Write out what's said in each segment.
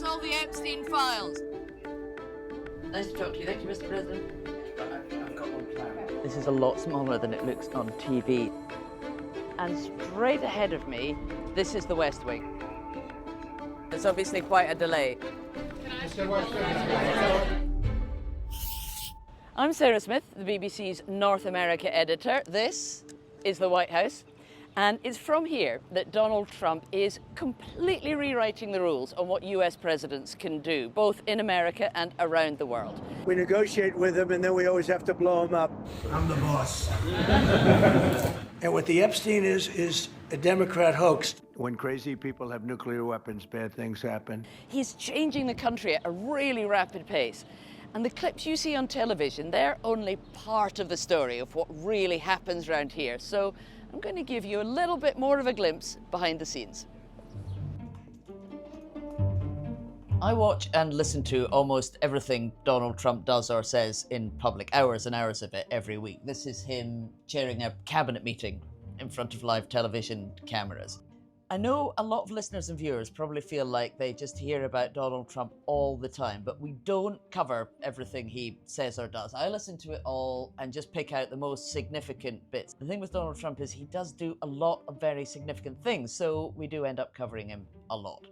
all the Epstein files. Nice to talk to you. Thank you, Mr. President. I've got one plan. This is a lot smaller than it looks on TV. And straight ahead of me, this is the West Wing. There's obviously quite a delay. I'm Sarah Smith, the BBC's North America editor. This is the White House. And it's from here that Donald Trump is completely rewriting the rules on what US presidents can do, both in America and around the world. We negotiate with them, and then we always have to blow them up. I'm the boss. And what the Epstein is a Democrat hoax. When crazy people have nuclear weapons, bad things happen. He's changing the country at a really rapid pace. And the clips you see on television, they're only part of the story of what really happens around here. So I'm going to give you a little bit more of a glimpse behind the scenes. I watch and listen to almost everything Donald Trump does or says in public, hours and hours of it every week. This is him chairing a cabinet meeting in front of live television cameras. I know a lot of listeners and viewers probably feel like they just hear about Donald Trump all the time, but we don't cover everything he says or does. I listen to it all and just pick out the most significant bits. The thing with Donald Trump is he does do a lot of very significant things, so we do end up covering him a lot.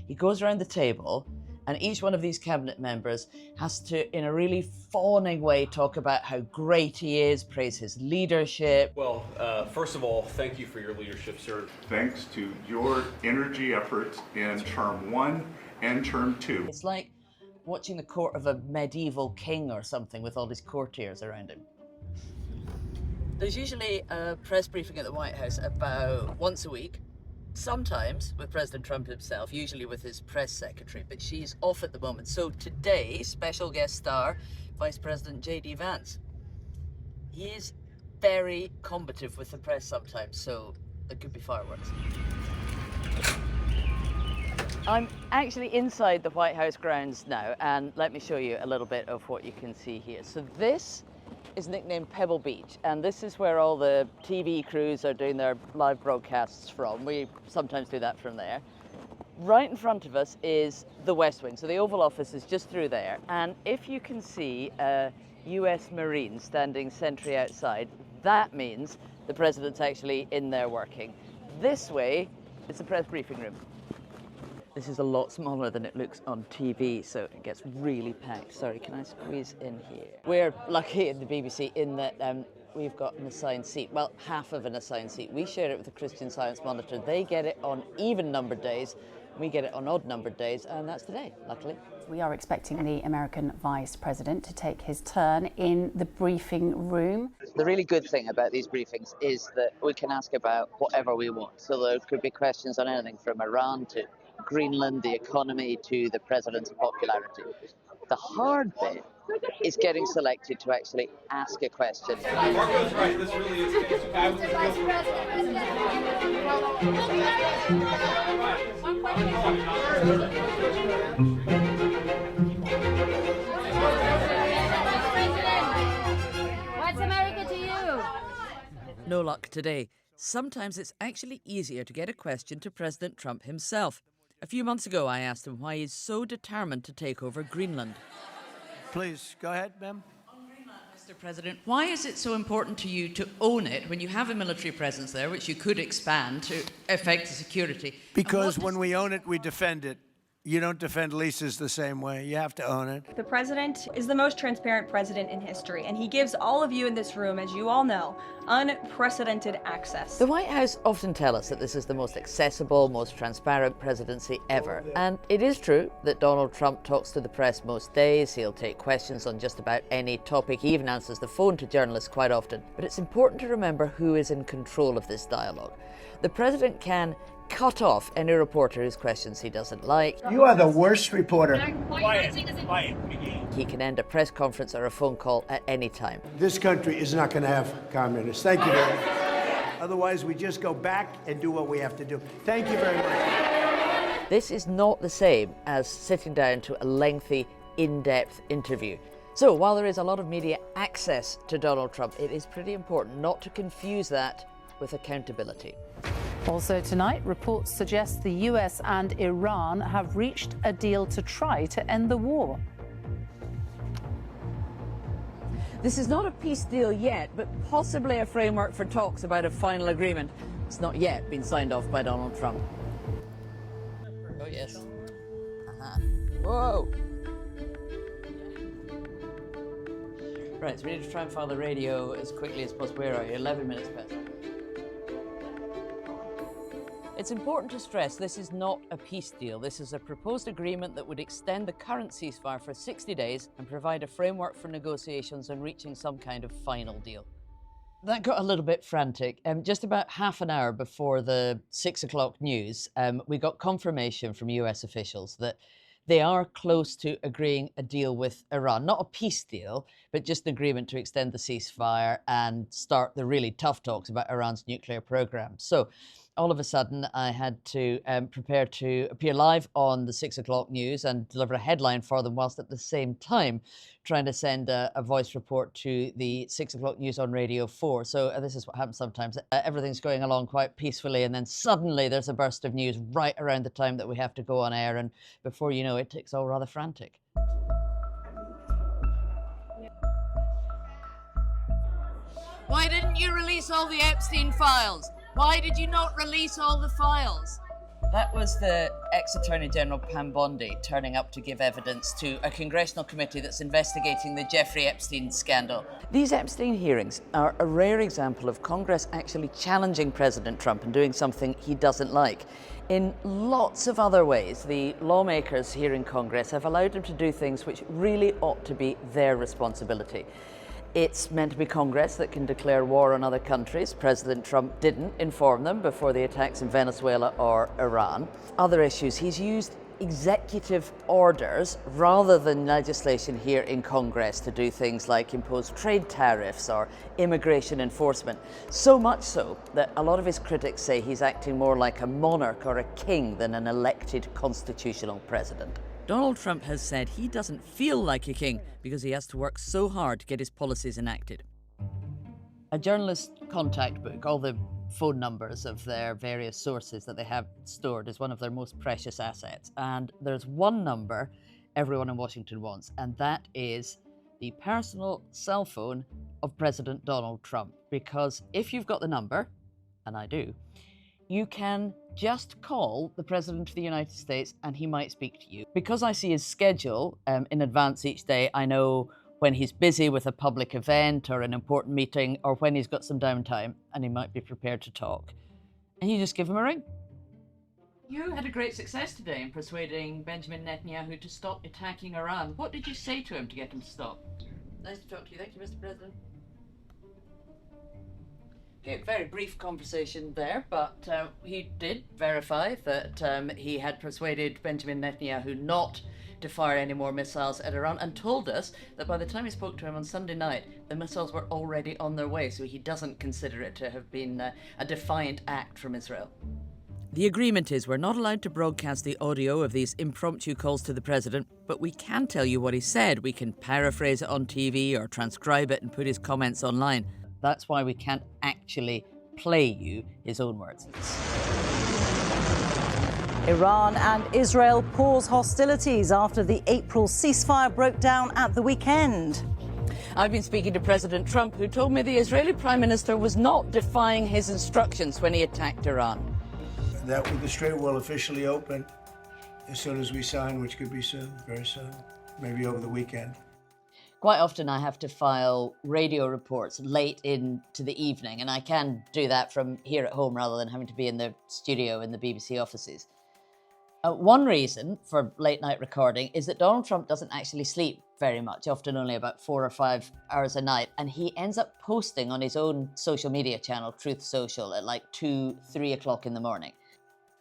He goes around the table, and each one of these cabinet members has to, in a really fawning way, talk about how great he is, praise his leadership. Well, first of all, thank you for your leadership, sir. Thanks to your energy efforts in term 1 and term 2. It's like watching the court of a medieval king or something with all his courtiers around him. There's usually a press briefing at the White House about once a week. Sometimes with President Trump himself, usually with his press secretary, but she's off at the moment. So today, special guest star, Vice-President JD Vance. He is very combative with the press sometimes, so there could be fireworks. I'm actually inside the White House grounds now, and let me show you a little bit of what you can see here. So this is nicknamed Pebble Beach, and this is where all the TV crews are doing their live broadcasts from. We sometimes do that from there. Right in front of us is the West Wing, so the Oval Office is just through there, and if you can see a US Marine standing sentry outside, that means the president's actually in there working. This way, it's the press briefing room. This is a lot smaller than it looks on TV, so it gets really packed. Sorry, can I squeeze in here? We're lucky in the BBC in that we've got an assigned seat. Well, half of an assigned seat. We share it with the Christian Science Monitor. They get it on even-numbered days. We get it on odd-numbered days, and that's today, luckily. We are expecting the American Vice President to take his turn in the briefing room. The really good thing about these briefings is that we can ask about whatever we want. So there could be questions on anything from Iran to Greenland, the economy, to the president's popularity. The hard bit is getting selected to actually ask a question. Marco's right, this really is What's America to you? No luck today. Sometimes it's actually easier to get a question to President Trump himself. A few months ago, I asked him why he's so determined to take over Greenland. Please, go ahead, ma'am. On Greenland, Mr. President, why is it so important to you to own it when you have a military presence there, which you could expand to affect the security? Because when we own it, we defend it. You don't defend leases the same way. You have to own it. The president is the most transparent president in history, and he gives all of you in this room, as you all know, unprecedented access. The White House often tell us that this is the most accessible, most transparent presidency ever. And it is true that Donald Trump talks to the press most days. He'll take questions on just about any topic. He even answers the phone to journalists quite often. But it's important to remember who is in control of this dialogue. The president can cut off any reporter whose questions he doesn't like. You are the worst reporter. Quiet. He can end a press conference or a phone call at any time. This country is not going to have communists. Thank you very much. Otherwise, we just go back and do what we have to do. Thank you very much. This is not the same as sitting down to a lengthy, in-depth interview. So while there is a lot of media access to Donald Trump, it is pretty important not to confuse that with accountability. Also tonight, reports suggest the US and Iran have reached a deal to try to end the war. This is not a peace deal yet, but possibly a framework for talks about a final agreement. It's not yet been signed off by Donald Trump. Oh, yes. Whoa! Right, so we need to try and file the radio as quickly as possible. Where are you? 11 minutes past. It's important to stress this is not a peace deal. This is a proposed agreement that would extend the current ceasefire for 60 days and provide a framework for negotiations and reaching some kind of final deal. That got a little bit frantic. Just about half an hour before the 6 o'clock news, we got confirmation from US officials that they are close to agreeing a deal with Iran. Not a peace deal, but just an agreement to extend the ceasefire and start the really tough talks about Iran's nuclear program. So all of a sudden, I had to prepare to appear live on the 6 o'clock news and deliver a headline for them, whilst at the same time trying to send a voice report to the 6 o'clock news on Radio 4. So this is what happens sometimes. Everything's going along quite peacefully, and then suddenly there's a burst of news right around the time that we have to go on air, and before you know it, it's all rather frantic. Why didn't you release all the Epstein files? Why did you not release all the files? That was the ex-Attorney General Pam Bondi turning up to give evidence to a congressional committee that's investigating the Jeffrey Epstein scandal. These Epstein hearings are a rare example of Congress actually challenging President Trump and doing something he doesn't like. In lots of other ways, the lawmakers here in Congress have allowed him to do things which really ought to be their responsibility. It's meant to be Congress that can declare war on other countries. President Trump didn't inform them before the attacks in Venezuela or Iran. Other issues, he's used executive orders rather than legislation here in Congress to do things like impose trade tariffs or immigration enforcement. So much so that a lot of his critics say he's acting more like a monarch or a king than an elected constitutional president. Donald Trump has said he doesn't feel like a king because he has to work so hard to get his policies enacted. A journalist contact book, all the phone numbers of their various sources that they have stored, is one of their most precious assets. And there's one number everyone in Washington wants, and that is the personal cell phone of President Donald Trump. Because if you've got the number, and I do, you can just call the President of the United States and he might speak to you. Because I see his schedule in advance each day, I know when he's busy with a public event or an important meeting, or when he's got some downtime and he might be prepared to talk. And you just give him a ring. You had a great success today in persuading Benjamin Netanyahu to stop attacking Iran. What did you say to him to get him to stop? Nice to talk to you. Thank you, Mr. President. Okay, very brief conversation there, but he did verify that he had persuaded Benjamin Netanyahu not to fire any more missiles at Iran, and told us that by the time he spoke to him on Sunday night, the missiles were already on their way, so he doesn't consider it to have been a defiant act from Israel. The agreement is we're not allowed to broadcast the audio of these impromptu calls to the president, but we can tell you what he said. We can paraphrase it on TV or transcribe it and put his comments online. That's why we can't actually play you his own words. Iran and Israel pause hostilities after the April ceasefire broke down at the weekend. I've been speaking to President Trump, who told me the Israeli Prime Minister was not defying his instructions when he attacked Iran. That the strait will officially open as soon as we sign, which could be soon, very soon, maybe over the weekend. Quite often I have to file radio reports late into the evening, and I can do that from here at home rather than having to be in the studio in the BBC offices. One reason for late night recording is that Donald Trump doesn't actually sleep very much, often only about 4 or 5 hours a night, and he ends up posting on his own social media channel, Truth Social, at like 2, 3 o'clock in the morning.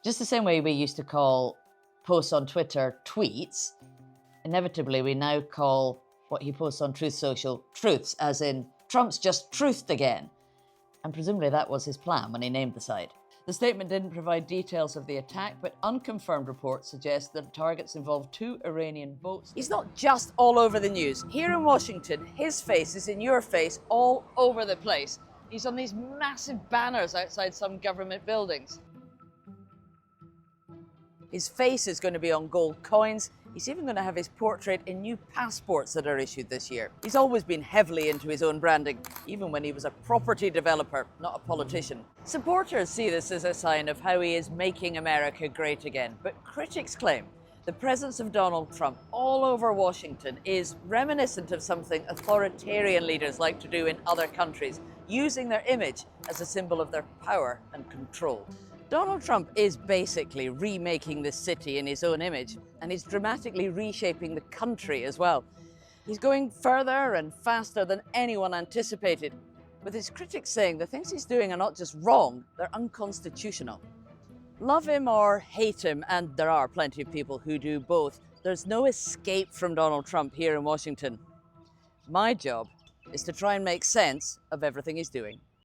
Just the same way we used to call posts on Twitter tweets, inevitably we now call what he posts on Truth Social truths, as in Trump's just truthed again. And presumably that was his plan when he named the site. The statement didn't provide details of the attack, but unconfirmed reports suggest that targets involved 2 Iranian boats. He's not just all over the news. Here in Washington, his face is in your face all over the place. He's on these massive banners outside some government buildings. His face is going to be on gold coins. He's even going to have his portrait in new passports that are issued this year. He's always been heavily into his own branding, even when he was a property developer, not a politician. Supporters see this as a sign of how he is making America great again, but critics claim the presence of Donald Trump all over Washington is reminiscent of something authoritarian leaders like to do in other countries, using their image as a symbol of their power and control. Donald Trump is basically remaking the city in his own image, and he's dramatically reshaping the country as well. He's going further and faster than anyone anticipated, with his critics saying the things he's doing are not just wrong, they're unconstitutional. Love him or hate him, and there are plenty of people who do both, there's no escape from Donald Trump here in Washington. My job is to try and make sense of everything he's doing.